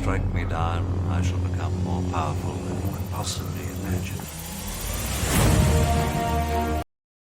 strike me down, I shall become more powerful than you could possibly imagine.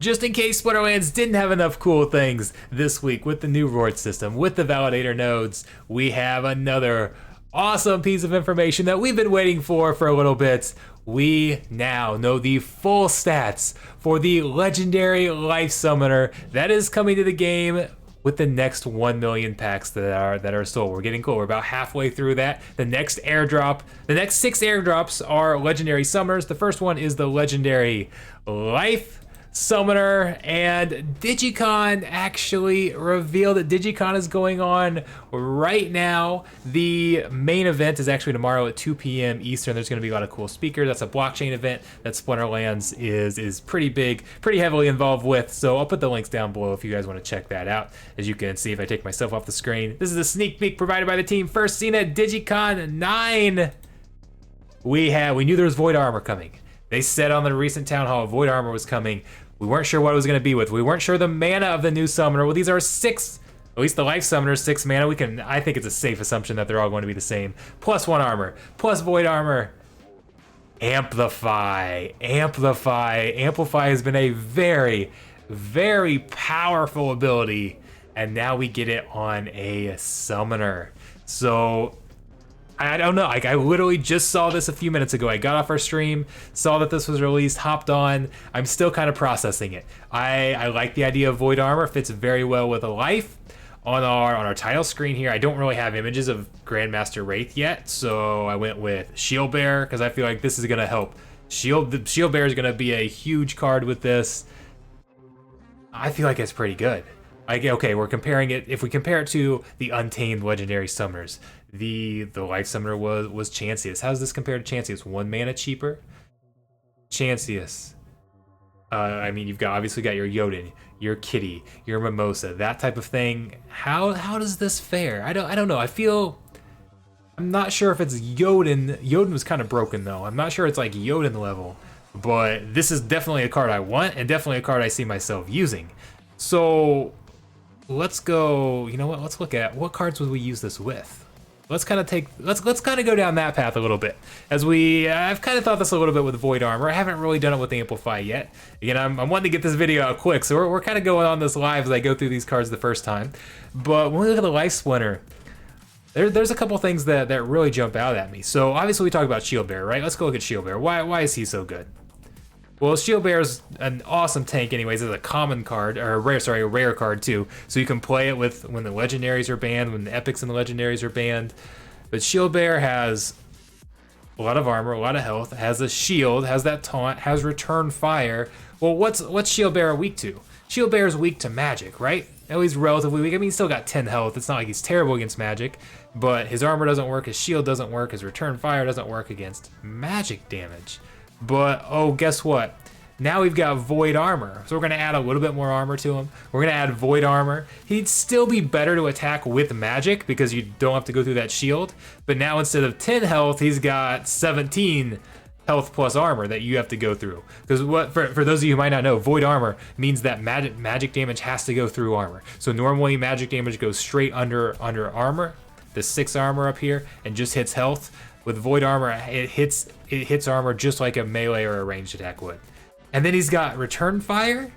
Just in case Splinterlands didn't have enough cool things this week with the new Rort system, with the validator nodes, we have another awesome piece of information that we've been waiting for a little bit. We now know the full stats for the legendary Life Summoner that is coming to the game with the next 1 million packs that are sold. We're getting cool. We're about halfway through that. The next 6 airdrops are legendary summoners. The first one is the legendary Life Summoner, and Digicon actually revealed that Digicon is going on right now. The main event is actually tomorrow at 2 p.m. Eastern. There's going to be a lot of cool speakers. That's a blockchain event that Splinterlands is pretty big, pretty heavily involved with. So I'll put the links down below if you guys want to check that out. As you can see, if I take myself off the screen, this is a sneak peek provided by the team. First seen at Digicon 9. We knew there was Void Armor coming. They said on the recent town hall Void Armor was coming. We weren't sure what it was going to be with. We weren't sure the mana of the new summoner. Well, these are 6, at least the Life Summoner, 6 mana. I think it's a safe assumption that they're all going to be the same. Plus 1 armor, plus Void Armor. Amplify. Amplify has been a very, very powerful ability, and now we get it on a summoner. So I don't know, I literally just saw this a few minutes ago. I got off our stream, saw that this was released, hopped on. I'm still kind of processing it. I like the idea of Void Armor, fits very well with a Life. On our title screen here, I don't really have images of Grandmaster Wraith yet, so I went with Shield Bearer, because I feel like this is going to help. Shield Bearer is going to be a huge card with this. I feel like it's pretty good. Okay, we're comparing it. If we compare it to the Untamed Legendary Summoners, the Life Summoner was Chancius. How does this compare to Chancius? 1 mana cheaper? Chancius. I mean, you've obviously got your Jotun, your Kitty, your Mimosa, that type of thing. How does this fare? I don't know. I'm not sure if it's Jotun. Jotun was kind of broken though. I'm not sure it's like Jotun level, but this is definitely a card I want and definitely a card I see myself using. So let's go, you know what, let's look at what cards would we use this with. Let's kind of go down that path a little bit. I've kind of thought this a little bit with Void Armor. I haven't really done it with Amplify yet. Again, I'm wanting to get this video out quick, so we're kind of going on this live as I go through these cards the first time. But when we look at the Life Splinter, there's a couple things that really jump out at me. So obviously we talk about Shield Bearer, right? Let's go look at Shield Bearer. Why is he so good? Well, Shield Bearer's an awesome tank anyways. It's a common card, or a rare card too. So you can play it with when the legendaries are banned, when the epics and the legendaries are banned. But Shield Bearer has a lot of armor, a lot of health, has a shield, has that taunt, has return fire. Well, what's Shield Bearer weak to? Shield Bearer's weak to magic, right? At least relatively weak. I mean, he's still got 10 health. It's not like he's terrible against magic, but his armor doesn't work, his shield doesn't work, his return fire doesn't work against magic damage. But, oh, guess what? Now we've got Void Armor. So we're going to add a little bit more armor to him. We're going to add Void Armor. He'd still be better to attack with magic because you don't have to go through that shield. But now instead of 10 health, he's got 17 health plus armor that you have to go through. Because for those of you who might not know, Void Armor means that magic damage has to go through armor. So normally magic damage goes straight under armor, the 6 armor up here, and just hits health. With Void Armor, it hits armor just like a melee or a ranged attack would. And then he's got Return Fire.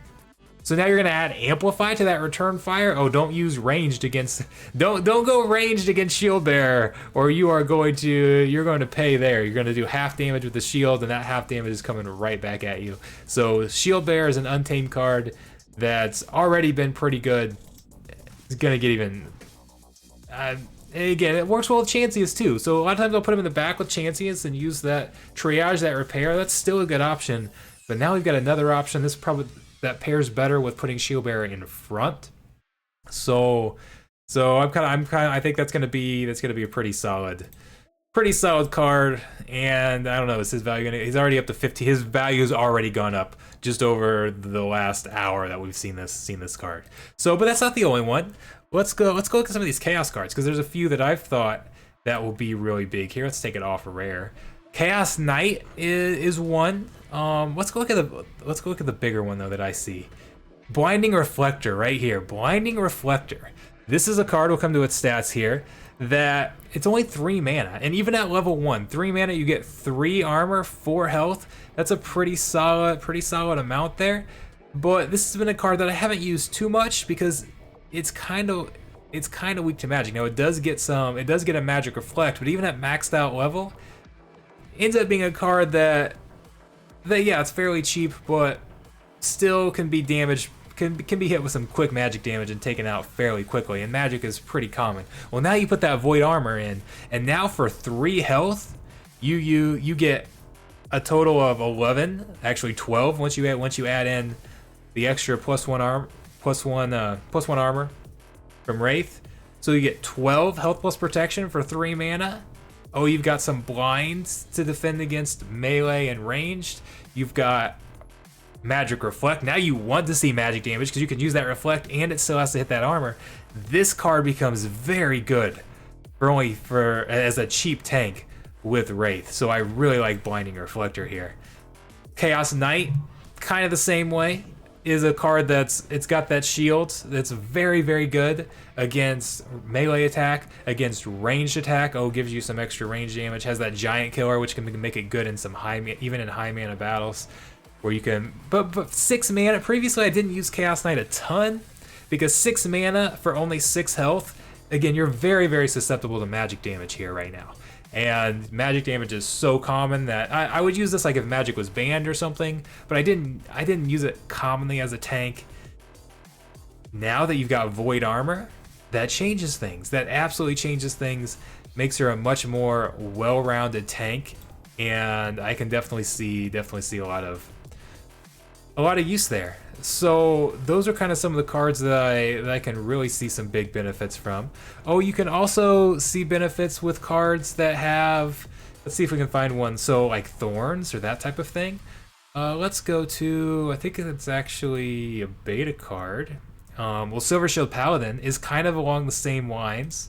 So now you're gonna add Amplify to that Return Fire. Oh, don't use ranged against. Don't go ranged against Shield Bearer, or you're going to pay there. You're gonna do half damage with the shield, and that half damage is coming right back at you. So Shield Bearer is an Untamed card that's already been pretty good. It's gonna get even. Again, it works well with Chancius too. So a lot of times I'll put him in the back with Chancius and use that triage, that repair. That's still a good option. But now we've got another option. This probably that pairs better with putting Shield Bearer in front. So I think that's gonna be a pretty solid card. And I don't know, is his value he's already up to 50. His value's already gone up just over the last hour that we've seen this card. So, but that's not the only one. Let's go look at some of these Chaos cards, because there's a few that I've thought that will be really big here. Let's take it off rare. Chaos Knight is one. Let's go look at the bigger one though that I see. Blinding Reflector right here. Blinding Reflector. This is a card, we'll come to its stats here. that it's only 3 mana, and even at level 1, 3 mana, you get 3 armor, 4 health. That's a pretty solid amount there. But this has been a card that I haven't used too much because it's kind of weak to magic. Now it does get a magic reflect, but even at maxed out level, it ends up being a card that yeah, it's fairly cheap, but still can be damaged, can be hit with some quick magic damage and taken out fairly quickly, and magic is pretty common. Well, now you put that void armor in, and now for 3 health, you get a total of 11, actually 12 once you add in the extra +1 armor from Wraith. So you get 12 health plus protection for 3 mana. Oh, you've got some blinds to defend against melee and ranged. You've got magic reflect. Now you want to see magic damage because you can use that reflect and it still has to hit that armor. This card becomes very good for as a cheap tank with Wraith. So I really like blinding reflector here. Chaos Knight, kind of the same way, is a card it's got that shield that's very, very good against melee attack, against ranged attack. Oh, gives you some extra range damage. Has that giant killer, which can make it good in some even in high mana battles, where you can. But 6 mana. Previously, I didn't use Chaos Knight a ton because 6 mana for only 6 health. Again, you're very, very susceptible to magic damage here right now. And magic damage is so common that I would use this like if magic was banned or something, but I didn't use it commonly as a tank. Now that you've got void armor, that changes things. That absolutely changes things, makes her a much more well-rounded tank, and I can definitely see a lot of use there. So those are kind of some of the cards that I can really see some big benefits from. Oh, you can also see benefits with cards that have, let's see if we can find one. So like Thorns or that type of thing. Let's go to, I think it's actually a beta card. Well, Silver Shield Paladin is kind of along the same lines.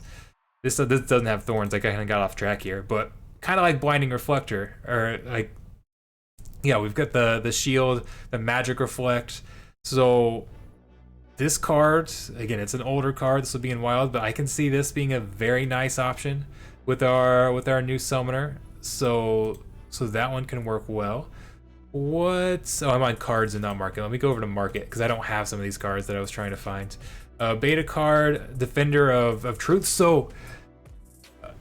This doesn't have Thorns, I kind of got off track here, but kind of like Blinding Reflector, or like, yeah, we've got the shield, the magic reflect. So this card, again, it's an older card. This will be in wild, but I can see this being a very nice option with our new summoner. So that one can work well. Oh, I'm on cards and not market. Let me go over to market because I don't have some of these cards that I was trying to find. Beta card, Defender of Truth. So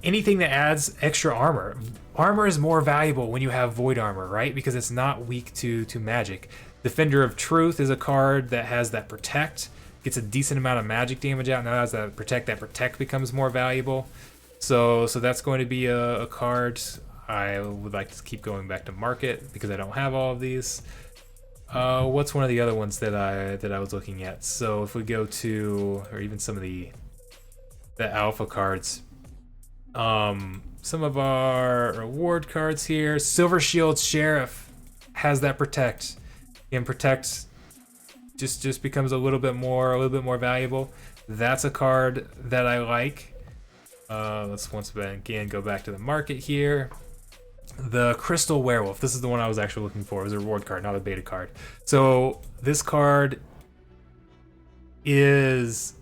anything that adds extra armor. Armor is more valuable when you have void armor, right? Because it's not weak to magic. Defender of Truth is a card that has that protect, gets a decent amount of magic damage out. Now as that protect becomes more valuable. So that's going to be a card I would like to keep going back to market because I don't have all of these. What's one of the other ones that I was looking at? So if we go to, or even some of the alpha cards, some of our reward cards here. Silver Shield Sheriff has that protect, and protect just becomes a little bit more valuable. That's a card that I like. Let's once again go back to the market here. The Crystal Werewolf. This is the one I was actually looking for. It was a reward card, not a beta card. So this card is,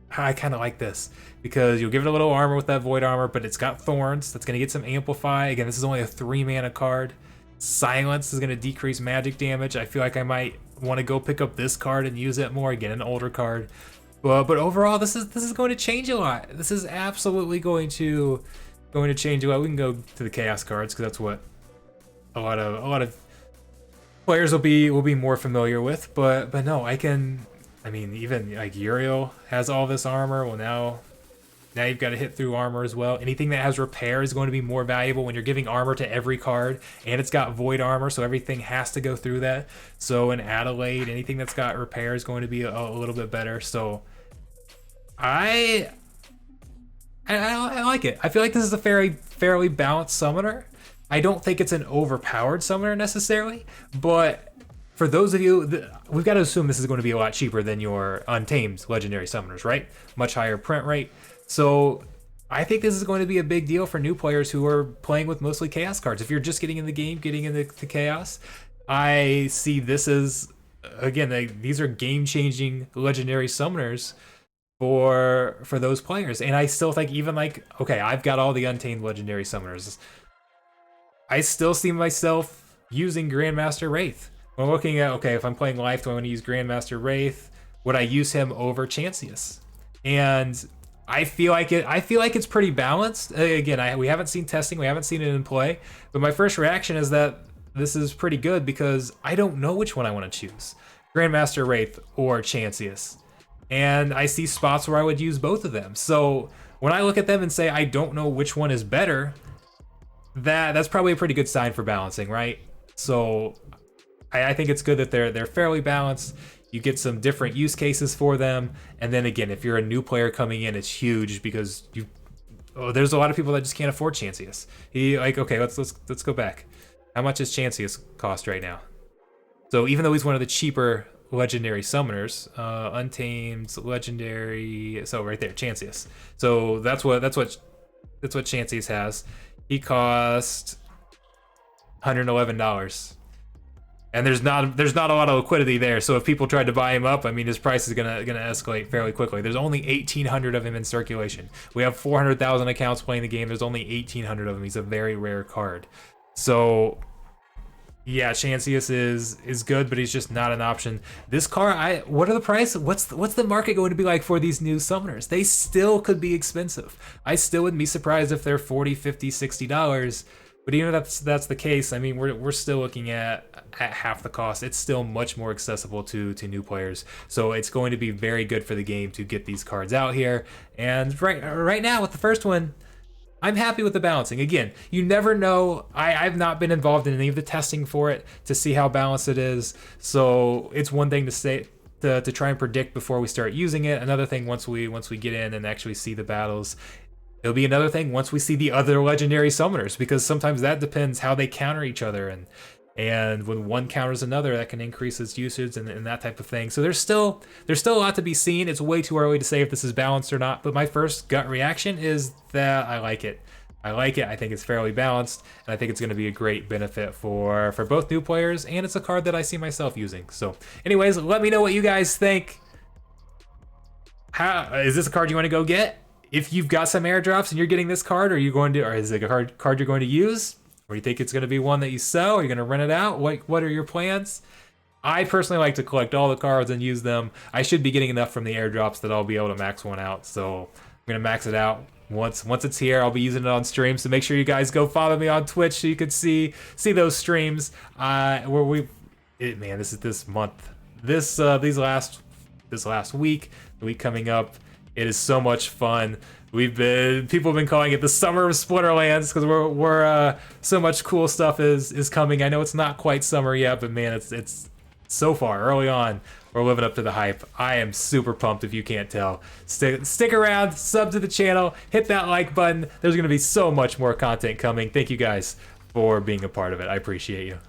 I kind of like this because you'll give it a little armor with that void armor, but it's got Thorns. That's going to get some amplify. Again, this is only a 3 mana card. Silence is going to decrease magic damage. I feel like I might want to go pick up this card and use it more. Again, an older card. But overall, this is going to change a lot. This is absolutely going to change a lot. We can go to the chaos cards because that's what a lot of players will be more familiar with. But no, I mean, even like Uriel has all this armor. Well, now you've got to hit through armor as well. Anything that has repair is going to be more valuable when you're giving armor to every card, and it's got void armor, so everything has to go through that. So in Adelaide, anything that's got repair is going to be a little bit better. So I like it. I feel like this is a fairly balanced summoner. I don't think it's an overpowered summoner necessarily, but for those of you, we've got to assume this is going to be a lot cheaper than your Untamed legendary summoners, right? Much higher print rate. So I think this is going to be a big deal for new players who are playing with mostly chaos cards. If you're just getting in the game, getting into chaos, I see this as, again, these are game-changing legendary summoners for those players. And I still think even like, okay, I've got all the Untamed Legendary Summoners. I still see myself using Grandmaster Wraith. When looking at, okay, if I'm playing Life, do I want to use Grandmaster Wraith? Would I use him over Chancius? And I feel like it's pretty balanced. Again, we haven't seen testing, we haven't seen it in play, but my first reaction is that this is pretty good because I don't know which one I want to choose, Grandmaster Wraith or Chancius. And I see spots where I would use both of them. So when I look at them and say I don't know which one is better, that's probably a pretty good sign for balancing, right? So I think it's good that they're fairly balanced. You get some different use cases for them, and then again, if you're a new player coming in, it's huge because there's a lot of people that just can't afford Chancius. Okay, let's go back. How much does Chancius cost right now? So even though he's one of the cheaper legendary summoners, Untamed Legendary, so right there, Chancius. So that's what Chancius has. He cost $111. And there's not a lot of liquidity there, so if people tried to buy him up, I mean, his price is gonna escalate fairly quickly. There's only 1,800 of him in circulation. We have 400,000 accounts playing the game. There's only 1,800 of him. He's a very rare card. So yeah, Chancius is good, but he's just not an option. This card, what are the price? What's the market going to be like for these new summoners? They still could be expensive. I still wouldn't be surprised if they're $40, $50, $60. But even if that's the case, I mean, we're still looking at half the cost. It's still much more accessible to new players. So it's going to be very good for the game to get these cards out here. And right now with the first one, I'm happy with the balancing. Again, you never know. I've not been involved in any of the testing for it to see how balanced it is. So it's one thing to say to try and predict before we start using it. Another thing once we get in and actually see the battles. It'll be another thing once we see the other legendary summoners, because sometimes that depends how they counter each other, and when one counters another, that can increase its usage and that type of thing. So there's still a lot to be seen. It's way too early to say if this is balanced or not, but my first gut reaction is that I like it. I think it's fairly balanced, and I think it's going to be a great benefit for both new players, and it's a card that I see myself using. So anyways, let me know what you guys think. Is this a card you want to go get? If you've got some airdrops and you're getting this card, or is it a card you're going to use? Or you think it's going to be one that you sell? Are you going to rent it out? What are your plans? I personally like to collect all the cards and use them. I should be getting enough from the airdrops that I'll be able to max one out. So I'm going to max it out. Once it's here, I'll be using it on stream. So make sure you guys go follow me on Twitch so you can see those streams. This month, this last week, the week coming up. It is so much fun. People have been calling it the summer of Splinterlands because we're so much cool stuff is coming. I know it's not quite summer yet, but man, it's so far early on. We're living up to the hype. I am super pumped if you can't tell. Stick around, sub to the channel, hit that like button. There's gonna be so much more content coming. Thank you guys for being a part of it. I appreciate you.